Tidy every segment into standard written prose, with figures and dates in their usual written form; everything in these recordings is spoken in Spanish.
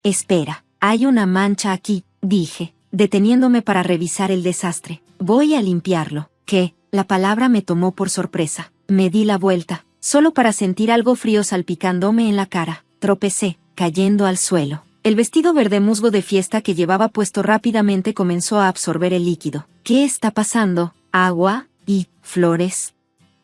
Espera, hay una mancha aquí, dije, deteniéndome para revisar el desastre. Voy a limpiarlo. ¿Qué? La palabra me tomó por sorpresa. Me di la vuelta, solo para sentir algo frío salpicándome en la cara. Tropecé, cayendo al suelo. El vestido verde musgo de fiesta que llevaba puesto rápidamente comenzó a absorber el líquido. ¿Qué está pasando? ¿Agua? ¿Y flores?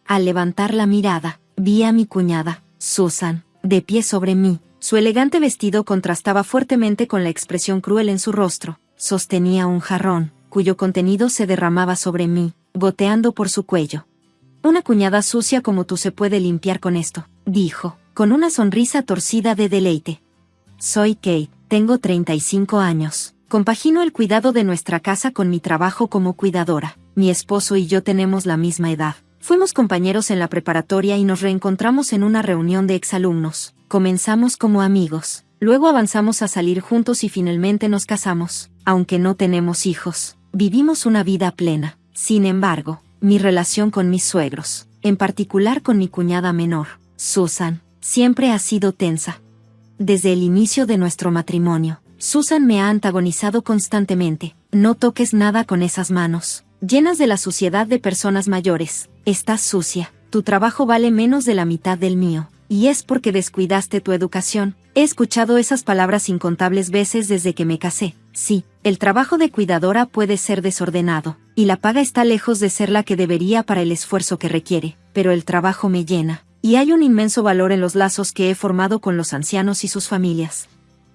Al levantar la mirada, vi a mi cuñada, Susan, de pie sobre mí. Su elegante vestido contrastaba fuertemente con la expresión cruel en su rostro. Sostenía un jarrón, cuyo contenido se derramaba sobre mí, goteando por su cuello. Una cuñada sucia como tú se puede limpiar con esto, dijo, con una sonrisa torcida de deleite. Soy Kate, tengo 35 años. Compagino el cuidado de nuestra casa con mi trabajo como cuidadora. Mi esposo y yo tenemos la misma edad. Fuimos compañeros en la preparatoria y nos reencontramos en una reunión de exalumnos. Comenzamos como amigos, luego avanzamos a salir juntos y finalmente nos casamos. Aunque no tenemos hijos, vivimos una vida plena. Sin embargo, mi relación con mis suegros, en particular con mi cuñada menor, Susan, siempre ha sido tensa. Desde el inicio de nuestro matrimonio, Susan me ha antagonizado constantemente. No toques nada con esas manos, llenas de la suciedad de personas mayores. Estás sucia, tu trabajo vale menos de la mitad del mío, y es porque descuidaste tu educación. He escuchado esas palabras incontables veces desde que me casé. Sí, el trabajo de cuidadora puede ser desordenado, y la paga está lejos de ser la que debería para el esfuerzo que requiere, pero el trabajo me llena, y hay un inmenso valor en los lazos que he formado con los ancianos y sus familias.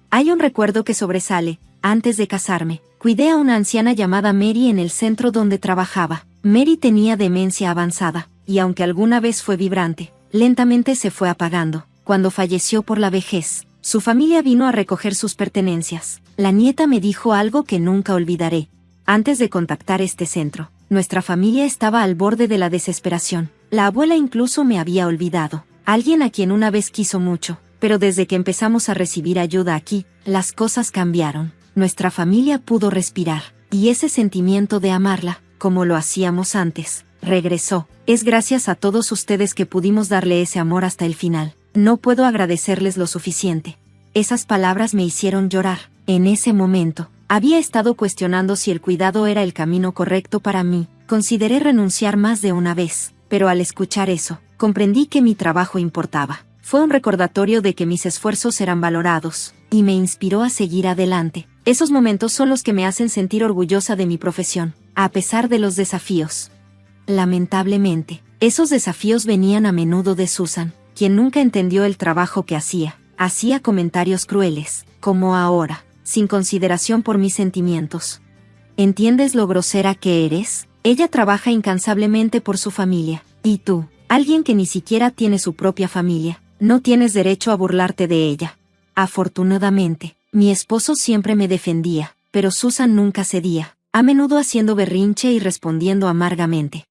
Hay un recuerdo que sobresale. Antes de casarme, cuidé a una anciana llamada Mary en el centro donde trabajaba. Mary tenía demencia avanzada, y aunque alguna vez fue vibrante, lentamente se fue apagando. Cuando falleció por la vejez, su familia vino a recoger sus pertenencias. La nieta me dijo algo que nunca olvidaré. Antes de contactar este centro, nuestra familia estaba al borde de la desesperación. La abuela incluso me había olvidado. Alguien a quien una vez quiso mucho, pero desde que empezamos a recibir ayuda aquí, las cosas cambiaron. Nuestra familia pudo respirar, y ese sentimiento de amarla, como lo hacíamos antes, regresó. Es gracias a todos ustedes que pudimos darle ese amor hasta el final. No puedo agradecerles lo suficiente. Esas palabras me hicieron llorar. En ese momento, había estado cuestionando si el cuidado era el camino correcto para mí. Consideré renunciar más de una vez, pero al escuchar eso, comprendí que mi trabajo importaba. Fue un recordatorio de que mis esfuerzos eran valorados, y me inspiró a seguir adelante. Esos momentos son los que me hacen sentir orgullosa de mi profesión, a pesar de los desafíos. Lamentablemente, esos desafíos venían a menudo de Susan, quien nunca entendió el trabajo que hacía. Hacía comentarios crueles, como ahora, sin consideración por mis sentimientos. ¿Entiendes lo grosera que eres? Ella trabaja incansablemente por su familia, y tú, alguien que ni siquiera tiene su propia familia, no tienes derecho a burlarte de ella. Afortunadamente, mi esposo siempre me defendía, pero Susan nunca cedía, a menudo haciendo berrinche y respondiendo amargamente.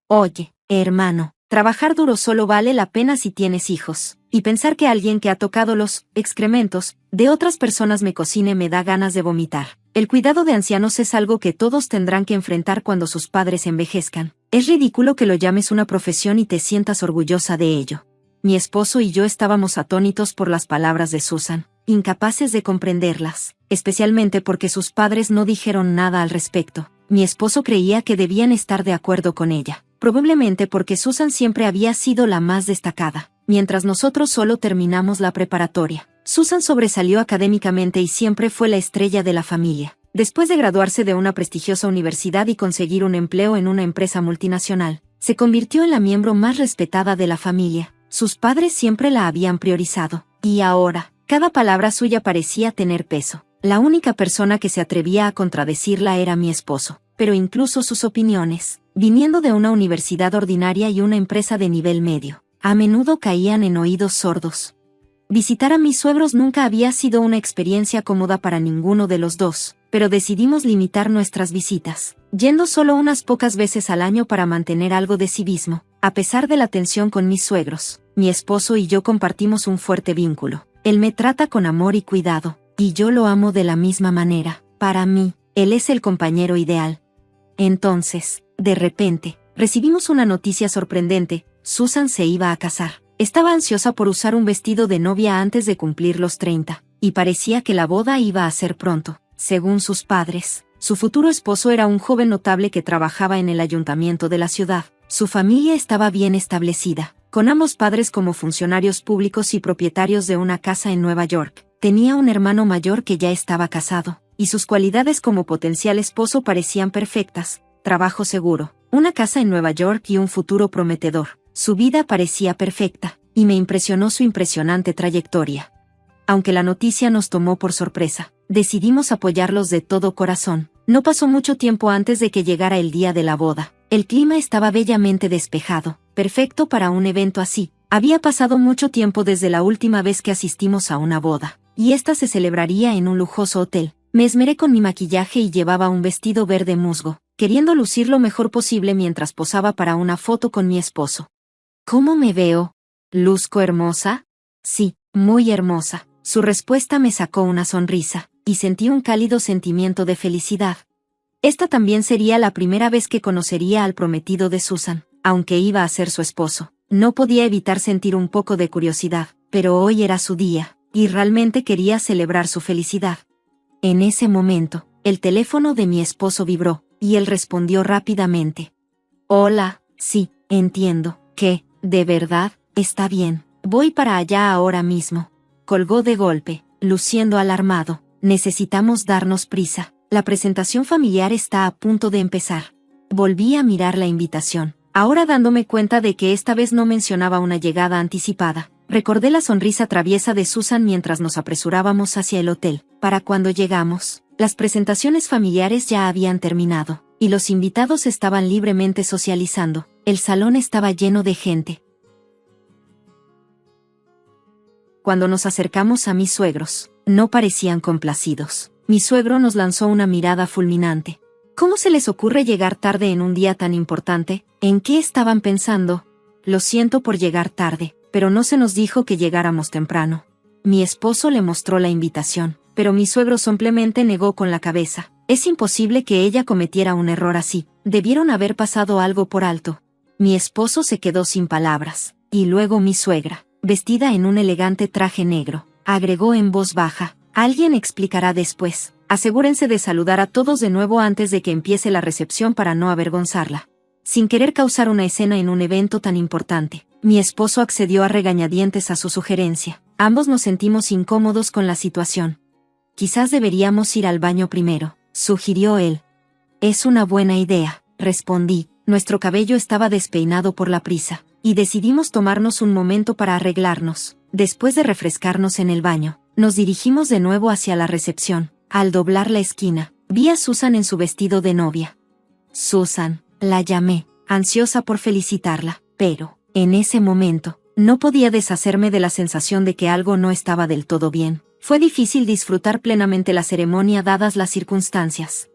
Oye, hermano, trabajar duro solo vale la pena si tienes hijos, y pensar que alguien que ha tocado los excrementos de otras personas me cocine me da ganas de vomitar. El cuidado de ancianos es algo que todos tendrán que enfrentar cuando sus padres envejezcan. Es ridículo que lo llames una profesión y te sientas orgullosa de ello. Mi esposo y yo estábamos atónitos por las palabras de Susan, incapaces de comprenderlas, especialmente porque sus padres no dijeron nada al respecto. Mi esposo creía que debían estar de acuerdo con ella, probablemente porque Susan siempre había sido la más destacada, mientras nosotros solo terminamos la preparatoria. Susan sobresalió académicamente y siempre fue la estrella de la familia. Después de graduarse de una prestigiosa universidad y conseguir un empleo en una empresa multinacional, se convirtió en la miembro más respetada de la familia. Sus padres siempre la habían priorizado, y ahora, cada palabra suya parecía tener peso. La única persona que se atrevía a contradecirla era mi esposo, pero incluso sus opiniones, viniendo de una universidad ordinaria y una empresa de nivel medio, a menudo caían en oídos sordos. Visitar a mis suegros nunca había sido una experiencia cómoda para ninguno de los dos, pero decidimos limitar nuestras visitas, yendo solo unas pocas veces al año para mantener algo de civismo. A pesar de la tensión con mis suegros, mi esposo y yo compartimos un fuerte vínculo. Él me trata con amor y cuidado, y yo lo amo de la misma manera. Para mí, él es el compañero ideal. Entonces, de repente, recibimos una noticia sorprendente. Susan se iba a casar. Estaba ansiosa por usar un vestido de novia antes de cumplir los 30, y parecía que la boda iba a ser pronto. Según sus padres, su futuro esposo era un joven notable que trabajaba en el ayuntamiento de la ciudad. Su familia estaba bien establecida, con ambos padres como funcionarios públicos y propietarios de una casa en Nueva York. Tenía un hermano mayor que ya estaba casado, y sus cualidades como potencial esposo parecían perfectas: trabajo seguro, una casa en Nueva York y un futuro prometedor. Su vida parecía perfecta, y me impresionó su impresionante trayectoria. Aunque la noticia nos tomó por sorpresa, decidimos apoyarlos de todo corazón. No pasó mucho tiempo antes de que llegara el día de la boda. El clima estaba bellamente despejado, perfecto para un evento así. Había pasado mucho tiempo desde la última vez que asistimos a una boda, y esta se celebraría en un lujoso hotel. Me esmeré con mi maquillaje y llevaba un vestido verde musgo, queriendo lucir lo mejor posible mientras posaba para una foto con mi esposo. ¿Cómo me veo? ¿Luzco hermosa? Sí, muy hermosa. Su respuesta me sacó una sonrisa, y sentí un cálido sentimiento de felicidad. Esta también sería la primera vez que conocería al prometido de Susan, aunque iba a ser su esposo. No podía evitar sentir un poco de curiosidad, pero hoy era su día, y realmente quería celebrar su felicidad. En ese momento, el teléfono de mi esposo vibró, y él respondió rápidamente. Hola, sí, entiendo, que, de verdad, está bien, voy para allá ahora mismo. Colgó de golpe, luciendo alarmado. Necesitamos darnos prisa, la presentación familiar está a punto de empezar. Volví a mirar la invitación, ahora dándome cuenta de que esta vez no mencionaba una llegada anticipada. Recordé la sonrisa traviesa de Susan mientras nos apresurábamos hacia el hotel. Para cuando llegamos, las presentaciones familiares ya habían terminado, y los invitados estaban libremente socializando. El salón estaba lleno de gente. Cuando nos acercamos a mis suegros, no parecían complacidos. Mi suegro nos lanzó una mirada fulminante. ¿Cómo se les ocurre llegar tarde en un día tan importante? ¿En qué estaban pensando? Lo siento por llegar tarde, pero no se nos dijo que llegáramos temprano. Mi esposo le mostró la invitación, pero mi suegro simplemente negó con la cabeza. Es imposible que ella cometiera un error así. Debieron haber pasado algo por alto. Mi esposo se quedó sin palabras, y luego mi suegra, vestida en un elegante traje negro, agregó en voz baja: alguien explicará después. Asegúrense de saludar a todos de nuevo antes de que empiece la recepción para no avergonzarla. Sin querer causar una escena en un evento tan importante, mi esposo accedió a regañadientes a su sugerencia. Ambos nos sentimos incómodos con la situación. Quizás deberíamos ir al baño primero, sugirió él. Es una buena idea, respondí. Nuestro cabello estaba despeinado por la prisa, y decidimos tomarnos un momento para arreglarnos. Después de refrescarnos en el baño, nos dirigimos de nuevo hacia la recepción. Al doblar la esquina, vi a Susan en su vestido de novia. Susan, la llamé, ansiosa por felicitarla, pero, en ese momento, no podía deshacerme de la sensación de que algo no estaba del todo bien. Fue difícil disfrutar plenamente la ceremonia dadas las circunstancias.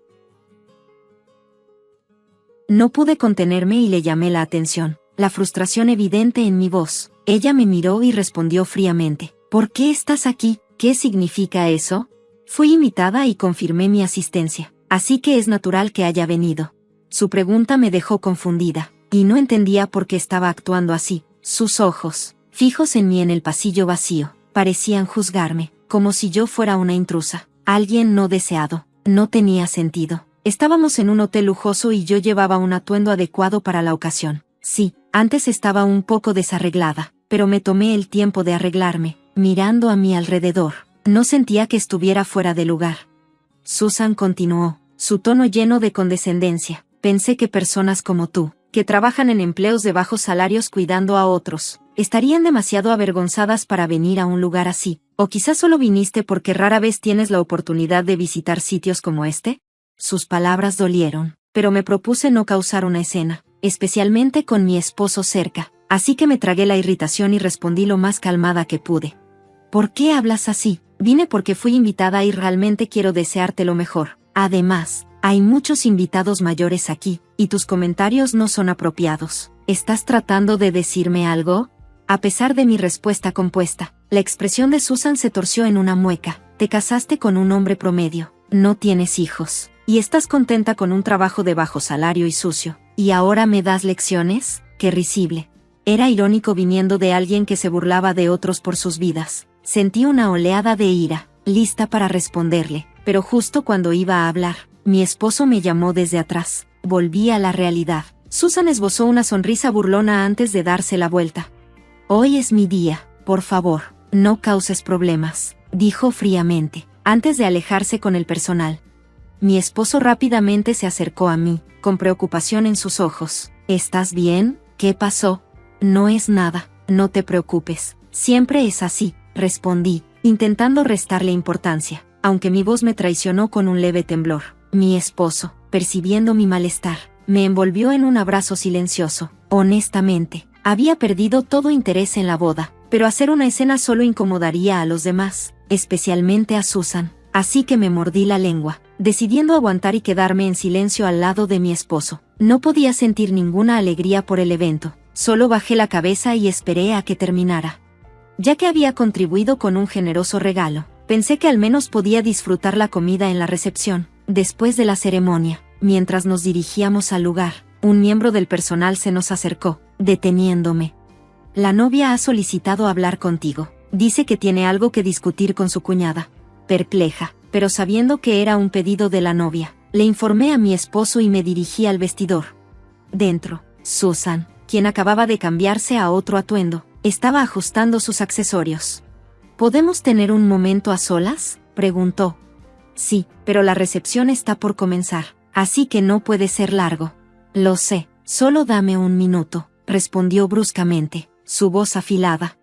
No pude contenerme y le llamé la atención, la frustración evidente en mi voz. Ella me miró y respondió fríamente: ¿por qué estás aquí? ¿Qué significa eso? Fui invitada y confirmé mi asistencia, así que es natural que haya venido. Su pregunta me dejó confundida, y no entendía por qué estaba actuando así. Sus ojos, fijos en mí en el pasillo vacío, parecían juzgarme, como si yo fuera una intrusa, alguien no deseado. No tenía sentido. Estábamos en un hotel lujoso y yo llevaba un atuendo adecuado para la ocasión. Sí, antes estaba un poco desarreglada, pero me tomé el tiempo de arreglarme. Mirando a mi alrededor, no sentía que estuviera fuera de lugar. Susan continuó, su tono lleno de condescendencia: pensé que personas como tú, que trabajan en empleos de bajos salarios cuidando a otros, estarían demasiado avergonzadas para venir a un lugar así. ¿O quizás solo viniste porque rara vez tienes la oportunidad de visitar sitios como este? Sus palabras dolieron, pero me propuse no causar una escena, especialmente con mi esposo cerca, así que me tragué la irritación y respondí lo más calmada que pude. ¿Por qué hablas así? Vine porque fui invitada y realmente quiero desearte lo mejor. Además, hay muchos invitados mayores aquí, y tus comentarios no son apropiados. ¿Estás tratando de decirme algo? A pesar de mi respuesta compuesta, la expresión de Susan se torció en una mueca. Te casaste con un hombre promedio, no tienes hijos, y estás contenta con un trabajo de bajo salario y sucio. ¿Y ahora me das lecciones? ¡Qué risible! Era irónico viniendo de alguien que se burlaba de otros por sus vidas. Sentí una oleada de ira, lista para responderle, pero justo cuando iba a hablar, mi esposo me llamó desde atrás. Volví a la realidad. Susan esbozó una sonrisa burlona antes de darse la vuelta. Hoy es mi día, por favor, no causes problemas, dijo fríamente, antes de alejarse con el personal. Mi esposo rápidamente se acercó a mí, con preocupación en sus ojos. ¿Estás bien? ¿Qué pasó? No es nada, no te preocupes, siempre es así, respondí, intentando restarle importancia, aunque mi voz me traicionó con un leve temblor. Mi esposo, percibiendo mi malestar, me envolvió en un abrazo silencioso. Honestamente, había perdido todo interés en la boda, pero hacer una escena solo incomodaría a los demás, especialmente a Susan, así que me mordí la lengua, decidiendo aguantar y quedarme en silencio al lado de mi esposo. No podía sentir ninguna alegría por el evento, solo bajé la cabeza y esperé a que terminara. Ya que había contribuido con un generoso regalo, pensé que al menos podía disfrutar la comida en la recepción. Después de la ceremonia, mientras nos dirigíamos al lugar, un miembro del personal se nos acercó, deteniéndome. La novia ha solicitado hablar contigo. Dice que tiene algo que discutir con su cuñada. Perpleja, pero sabiendo que era un pedido de la novia, le informé a mi esposo y me dirigí al vestidor. Dentro, Susan, quien acababa de cambiarse a otro atuendo, estaba ajustando sus accesorios. ¿Podemos tener un momento a solas?, preguntó. Sí, pero la recepción está por comenzar, así que no puede ser largo. Lo sé, solo dame un minuto, respondió bruscamente, su voz afilada.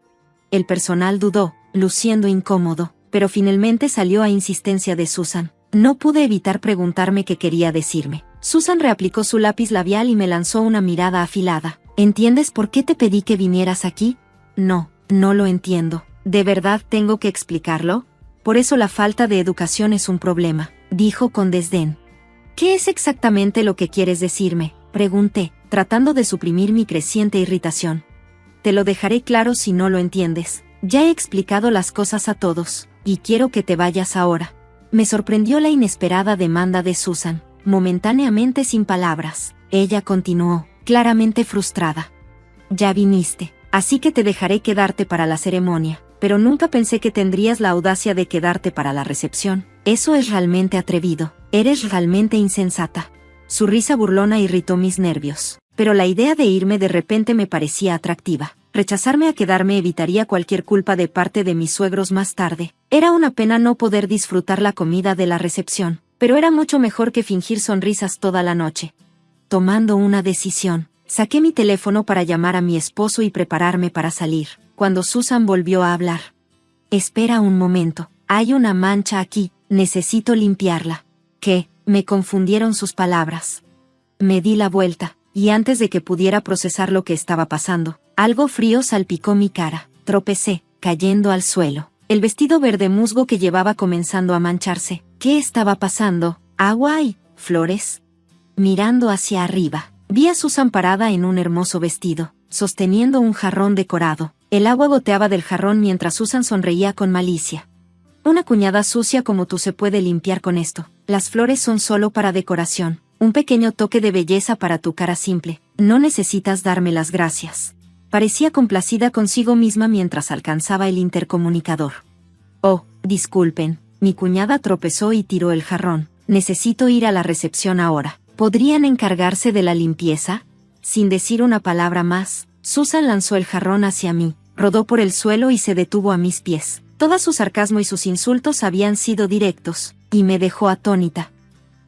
El personal dudó, luciendo incómodo, pero finalmente salió a insistencia de Susan. No pude evitar preguntarme qué quería decirme. Susan reaplicó su lápiz labial y me lanzó una mirada afilada. ¿Entiendes por qué te pedí que vinieras aquí? No, no lo entiendo. ¿De verdad tengo que explicarlo? Por eso la falta de educación es un problema, dijo con desdén. ¿Qué es exactamente lo que quieres decirme?, pregunté, tratando de suprimir mi creciente irritación. Te lo dejaré claro si no lo entiendes. Ya he explicado las cosas a todos, y quiero que te vayas ahora. Me sorprendió la inesperada demanda de Susan, momentáneamente sin palabras. Ella continuó, claramente frustrada. Ya viniste, así que te dejaré quedarte para la ceremonia. Pero nunca pensé que tendrías la audacia de quedarte para la recepción. Eso es realmente atrevido. Eres realmente insensata. Su risa burlona irritó mis nervios, pero la idea de irme de repente me parecía atractiva. Rechazarme a quedarme evitaría cualquier culpa de parte de mis suegros más tarde. Era una pena no poder disfrutar la comida de la recepción, pero era mucho mejor que fingir sonrisas toda la noche. Tomando una decisión, saqué mi teléfono para llamar a mi esposo y prepararme para salir, cuando Susan volvió a hablar. Espera un momento, hay una mancha aquí, necesito limpiarla. ¿Qué? Me confundieron sus palabras. Me di la vuelta, y antes de que pudiera procesar lo que estaba pasando, algo frío salpicó mi cara. Tropecé, cayendo al suelo. El vestido verde musgo que llevaba comenzando a mancharse. ¿Qué estaba pasando? ¿Agua y flores? Mirando hacia arriba, vi a Susan parada en un hermoso vestido, sosteniendo un jarrón decorado. El agua goteaba del jarrón mientras Susan sonreía con malicia. Una cuñada sucia como tú se puede limpiar con esto. Las flores son solo para decoración. Un pequeño toque de belleza para tu cara simple. No necesitas darme las gracias. Parecía complacida consigo misma mientras alcanzaba el intercomunicador. Oh, disculpen, mi cuñada tropezó y tiró el jarrón. Necesito ir a la recepción ahora. ¿Podrían encargarse de la limpieza? Sin decir una palabra más, Susan lanzó el jarrón hacia mí, rodó por el suelo y se detuvo a mis pies. Todo su sarcasmo y sus insultos habían sido directos, y me dejó atónita.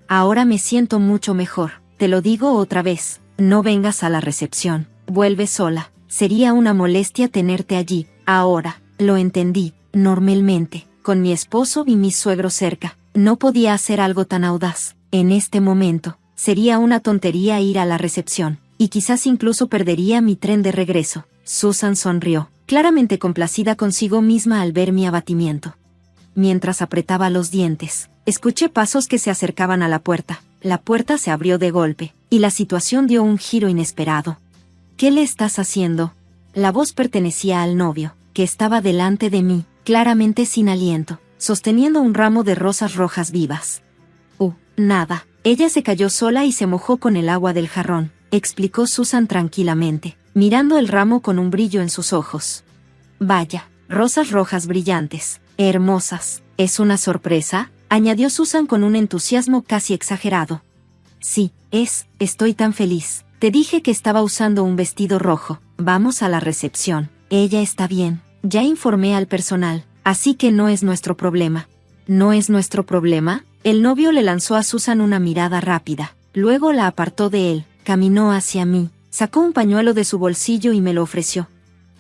Ahora me siento mucho mejor, te lo digo otra vez, no vengas a la recepción, vuelve sola, sería una molestia tenerte allí. Ahora, lo entendí, normalmente, con mi esposo y mis suegros cerca, no podía hacer algo tan audaz. En este momento, sería una tontería ir a la recepción, y quizás incluso perdería mi tren de regreso. Susan sonrió, claramente complacida consigo misma al ver mi abatimiento. Mientras apretaba los dientes, escuché pasos que se acercaban a la puerta. La puerta se abrió de golpe, y la situación dio un giro inesperado. ¿Qué le estás haciendo? La voz pertenecía al novio, que estaba delante de mí, claramente sin aliento, sosteniendo un ramo de rosas rojas vivas. Nada. Ella se cayó sola y se mojó con el agua del jarrón, explicó Susan tranquilamente, mirando el ramo con un brillo en sus ojos. Vaya, rosas rojas brillantes, hermosas. ¿Es una sorpresa?, añadió Susan con un entusiasmo casi exagerado. Sí, estoy tan feliz. Te dije que estaba usando un vestido rojo. Vamos a la recepción. Ella está bien. Ya informé al personal, así que no es nuestro problema. ¿No es nuestro problema? El novio le lanzó a Susan una mirada rápida. Luego la apartó de él, caminó hacia mí, sacó un pañuelo de su bolsillo y me lo ofreció.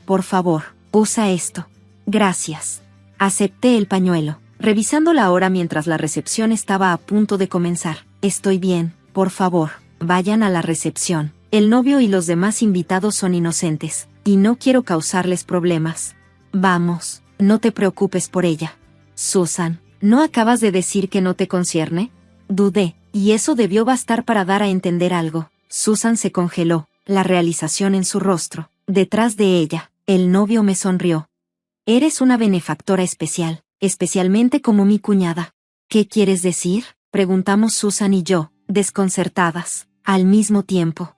Por favor, usa esto. Gracias. Acepté el pañuelo, revisando la hora mientras la recepción estaba a punto de comenzar. Estoy bien, por favor, vayan a la recepción. El novio y los demás invitados son inocentes, y no quiero causarles problemas. Vamos, no te preocupes por ella. Susan, ¿no acabas de decir que no te concierne? Dudé, y eso debió bastar para dar a entender algo. Susan se congeló, la realización en su rostro. Detrás de ella, el novio me sonrió. Eres una benefactora especial, especialmente como mi cuñada. ¿Qué quieres decir?, preguntamos Susan y yo, desconcertadas, al mismo tiempo.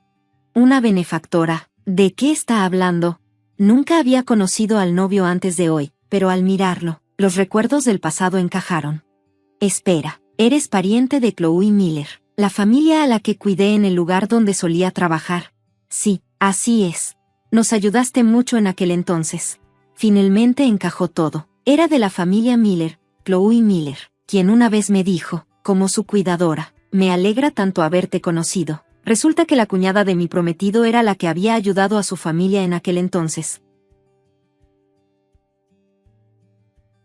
Una benefactora, ¿de qué está hablando? Nunca había conocido al novio antes de hoy, pero al mirarlo, los recuerdos del pasado encajaron. Espera, eres pariente de Chloe Miller, la familia a la que cuidé en el lugar donde solía trabajar. Sí, así es. Nos ayudaste mucho en aquel entonces. Finalmente encajó todo. Era de la familia Miller, Chloe Miller, quien una vez me dijo, como su cuidadora, me alegra tanto haberte conocido. Resulta que la cuñada de mi prometido era la que había ayudado a su familia en aquel entonces.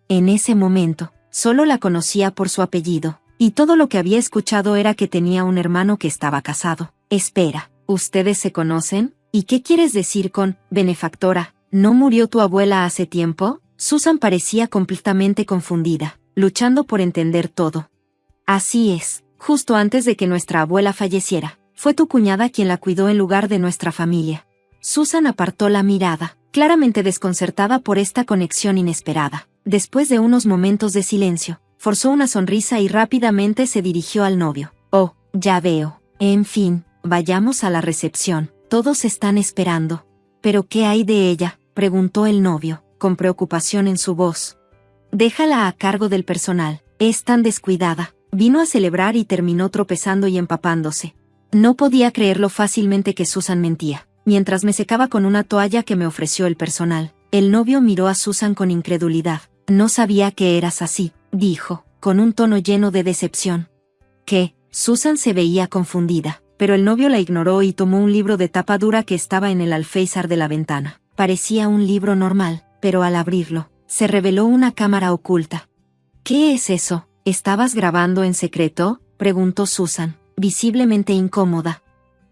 En ese momento, solo la conocía por su apellido, y todo lo que había escuchado era que tenía un hermano que estaba casado. Espera, ¿ustedes se conocen? ¿Y qué quieres decir con benefactora? ¿No murió tu abuela hace tiempo? Susan parecía completamente confundida, luchando por entender todo. Así es, justo antes de que nuestra abuela falleciera, fue tu cuñada quien la cuidó en lugar de nuestra familia. Susan apartó la mirada, claramente desconcertada por esta conexión inesperada. Después de unos momentos de silencio, forzó una sonrisa y rápidamente se dirigió al novio. Oh, ya veo. En fin, vayamos a la recepción. Todos están esperando. ¿Pero qué hay de ella?, preguntó el novio, con preocupación en su voz. Déjala a cargo del personal. Es tan descuidada. Vino a celebrar y terminó tropezando y empapándose. No podía creerlo fácilmente que Susan mentía. Mientras me secaba con una toalla que me ofreció el personal, el novio miró a Susan con incredulidad. No sabía que eras así, dijo, con un tono lleno de decepción. ¿Qué? Susan se veía confundida, pero el novio la ignoró y tomó un libro de tapa dura que estaba en el alféizar de la ventana. Parecía un libro normal, pero al abrirlo, se reveló una cámara oculta. ¿Qué es eso? ¿Estabas grabando en secreto?, preguntó Susan, visiblemente incómoda.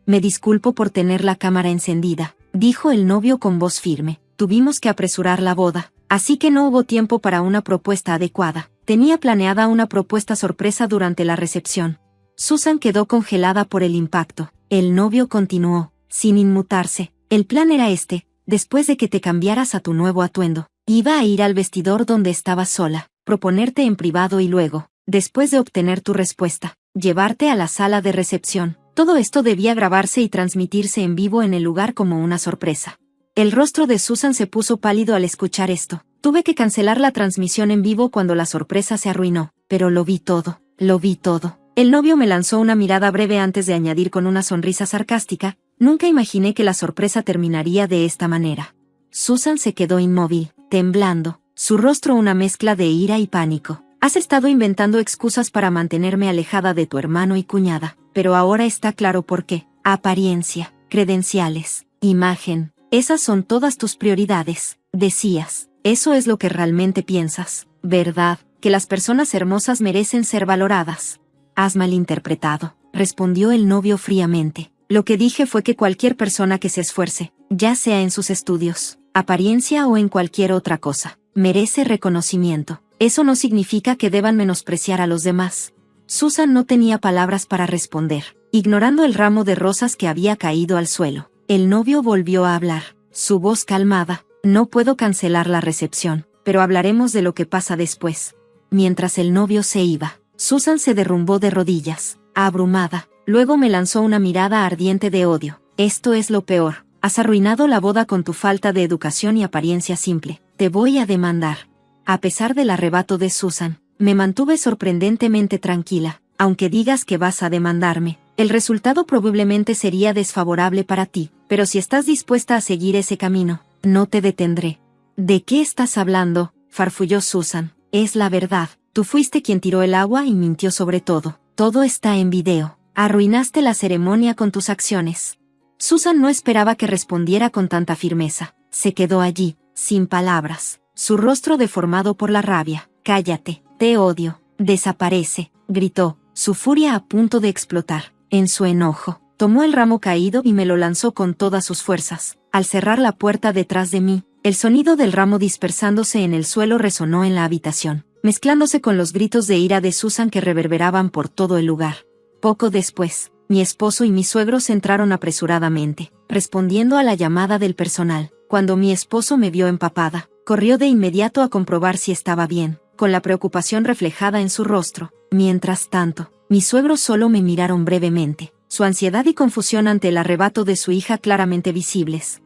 Me disculpo por tener la cámara encendida, dijo el novio con voz firme. Tuvimos que apresurar la boda, así que no hubo tiempo para una propuesta adecuada. Tenía planeada una propuesta sorpresa durante la recepción. Susan quedó congelada por el impacto. El novio continuó, sin inmutarse. El plan era este: después de que te cambiaras a tu nuevo atuendo, iba a ir al vestidor donde estabas sola, proponerte en privado y luego, después de obtener tu respuesta, llevarte a la sala de recepción. Todo esto debía grabarse y transmitirse en vivo en el lugar como una sorpresa. El rostro de Susan se puso pálido al escuchar esto. Tuve que cancelar la transmisión en vivo cuando la sorpresa se arruinó, pero lo vi todo, lo vi todo. El novio me lanzó una mirada breve antes de añadir con una sonrisa sarcástica: nunca imaginé que la sorpresa terminaría de esta manera. Susan se quedó inmóvil, temblando, su rostro una mezcla de ira y pánico. Has estado inventando excusas para mantenerme alejada de tu hermano y cuñada, pero ahora está claro por qué. Apariencia, credenciales, imagen, esas son todas tus prioridades, decías. Eso es lo que realmente piensas, ¿verdad? Que las personas hermosas merecen ser valoradas. Has malinterpretado, respondió el novio fríamente. Lo que dije fue que cualquier persona que se esfuerce, ya sea en sus estudios, apariencia o en cualquier otra cosa, merece reconocimiento. Eso no significa que deban menospreciar a los demás. Susan no tenía palabras para responder, ignorando el ramo de rosas que había caído al suelo. El novio volvió a hablar, su voz calmada. No puedo cancelar la recepción, pero hablaremos de lo que pasa después. Mientras el novio se iba, Susan se derrumbó de rodillas, abrumada. Luego me lanzó una mirada ardiente de odio. Esto es lo peor. Has arruinado la boda con tu falta de educación y apariencia simple. Te voy a demandar. A pesar del arrebato de Susan, Me mantuve sorprendentemente tranquila. Aunque digas que vas a demandarme, el resultado probablemente sería desfavorable para ti, pero si estás dispuesta a seguir ese camino, no te detendré. ¿De qué estás hablando?, farfulló Susan. Es la verdad, tú fuiste quien tiró el agua y mintió sobre todo. Todo está en video. Arruinaste la ceremonia con tus acciones. Susan no esperaba que respondiera con tanta firmeza. Se quedó allí, sin palabras, su rostro deformado por la rabia. Cállate, te odio. Desaparece, gritó, su furia a punto de explotar. En su enojo, tomó el ramo caído y me lo lanzó con todas sus fuerzas. Al cerrar la puerta detrás de mí, el sonido del ramo dispersándose en el suelo resonó en la habitación, mezclándose con los gritos de ira de Susan que reverberaban por todo el lugar. Poco después, mi esposo y mis suegros entraron apresuradamente, respondiendo a la llamada del personal. Cuando mi esposo me vio empapada, corrió de inmediato a comprobar si estaba bien, con la preocupación reflejada en su rostro. Mientras tanto, mis suegros solo me miraron brevemente, su ansiedad y confusión ante el arrebato de su hija claramente visibles.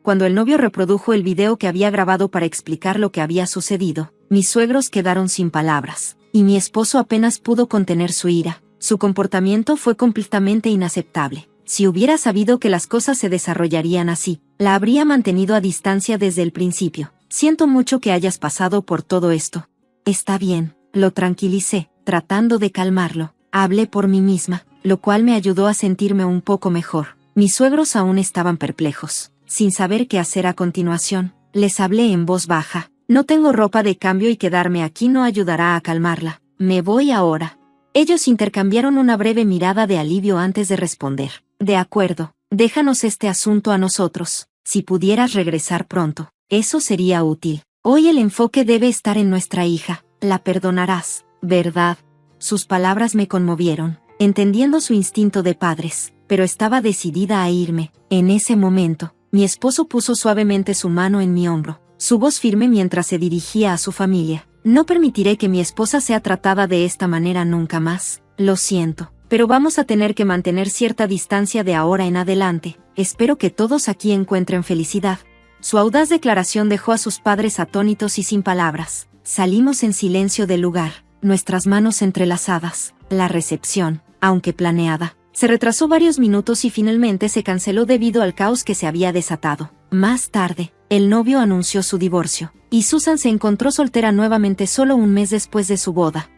Cuando el novio reprodujo el video que había grabado para explicar lo que había sucedido, mis suegros quedaron sin palabras, y mi esposo apenas pudo contener su ira. Su comportamiento fue completamente inaceptable. Si hubiera sabido que las cosas se desarrollarían así, la habría mantenido a distancia desde el principio. Siento mucho que hayas pasado por todo esto. Está bien, lo tranquilicé, tratando de calmarlo. Hablé por mí misma, lo cual me ayudó a sentirme un poco mejor. Mis suegros aún estaban perplejos. Sin saber qué hacer a continuación, les hablé en voz baja. No tengo ropa de cambio y quedarme aquí no ayudará a calmarla. Me voy ahora. Ellos intercambiaron una breve mirada de alivio antes de responder. De acuerdo, déjanos este asunto a nosotros. Si pudieras regresar pronto, eso sería útil. Hoy el enfoque debe estar en nuestra hija. La perdonarás, ¿verdad? Sus palabras me conmovieron, entendiendo su instinto de padres, pero estaba decidida a irme. En ese momento, mi esposo puso suavemente su mano en mi hombro, su voz firme mientras se dirigía a su familia. No permitiré que mi esposa sea tratada de esta manera nunca más. Lo siento, pero vamos a tener que mantener cierta distancia de ahora en adelante. Espero que todos aquí encuentren felicidad. Su audaz declaración dejó a sus padres atónitos y sin palabras. Salimos en silencio del lugar, nuestras manos entrelazadas. La recepción, aunque planeada, se retrasó varios minutos y finalmente se canceló debido al caos que se había desatado. Más tarde, el novio anunció su divorcio, y Susan se encontró soltera nuevamente solo un mes después de su boda.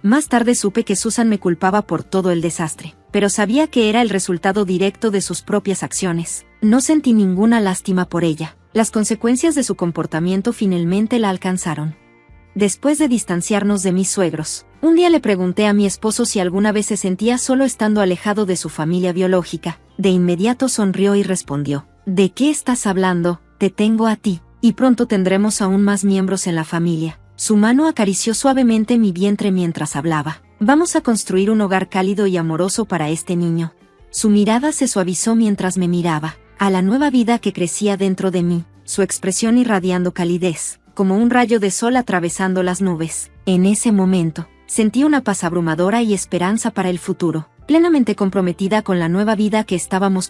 Más tarde supe que Susan me culpaba por todo el desastre, pero sabía que era el resultado directo de sus propias acciones. No sentí ninguna lástima por ella. Las consecuencias de su comportamiento finalmente la alcanzaron. Después de distanciarnos de mis suegros, un día le pregunté a mi esposo si alguna vez se sentía solo estando alejado de su familia biológica. De inmediato sonrió y respondió: ¿De qué estás hablando? Te tengo a ti, y pronto tendremos aún más miembros en la familia. Su mano acarició suavemente mi vientre mientras hablaba. Vamos a construir un hogar cálido y amoroso para este niño. Su mirada se suavizó mientras me miraba, a la nueva vida que crecía dentro de mí, su expresión irradiando calidez, como un rayo de sol atravesando las nubes. En ese momento, sentí una paz abrumadora y esperanza para el futuro, plenamente comprometida con la nueva vida que estábamos